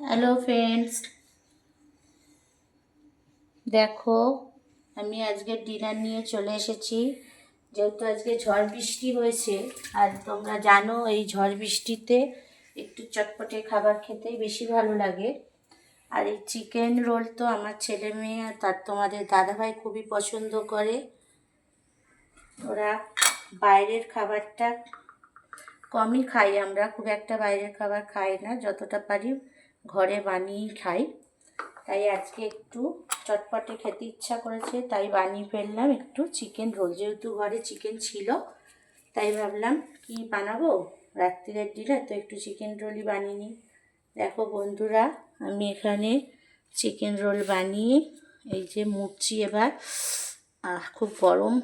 Hello friends, দেখো আমি আজকে ডিনার নিয়ে চলে এসেছি। যেহেতু আজকে ঝড় বৃষ্টি হয়েছে, আর তোমরা জানো এই ঝড় বৃষ্টিতে একটু চটপটে খাবার খেতেই বেশি ভালো লাগে। আর এই চিকেন রোল তো আমার ছেলে মেয়ে আর তার তোমাদের দাদাভাই খুবই পছন্দ করে। ওরা বাইরের খাবারটা কমই খাই, আমরা খুব একটা বাইরের খাবার খাই না, যতটা পারি ঘরে বানিয়েই খাই। তাই আজকে একটু চটপটে খেতে ইচ্ছা করেছে, তাই বানিয়ে ফেললাম একটু চিকেন রোল। যেহেতু ঘরে চিকেন ছিল, তাই ভাবলাম কি বানাবো, রাত্রিরের ডিনার তো একটু চিকেন রোলই বানিয়ে নিই। দেখো বন্ধুরা, আমি এখানে চিকেন রোল বানিয়ে এই যে মুড়ছি এবার। খুব গরম।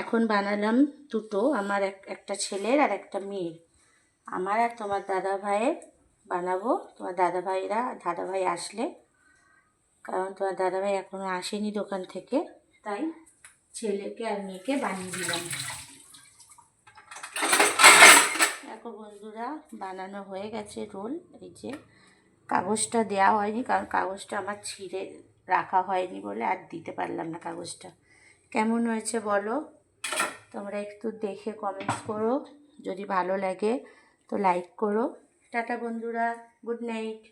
এখন বানালাম দুটো, আমার একটা ছেলের আর একটা মেয়ের। আমার আর তোমার দাদা ভাইয়ের বানাবো। তোমার দাদাভাই আসলে, কারণ তোমার দাদাভাই এখনও আসেনি দোকান থেকে, তাই ছেলেকে আর মেয়েকে বানিয়ে দিলাম। দেখো বন্ধুরা, বানানো হয়ে গেছে রোল। এই যে কাগজটা দেওয়া হয়নি, কারণ কাগজটা আমার ছিঁড়ে রাখা হয়নি বলে আর দিতে পারলাম না কাগজটা। কেমন হয়েছে বলো, তোমরা একটু দেখে কমেন্টস করো। যদি ভালো লাগে তো লাইক করো। টাটা বন্ধুরা, গুড নাইট।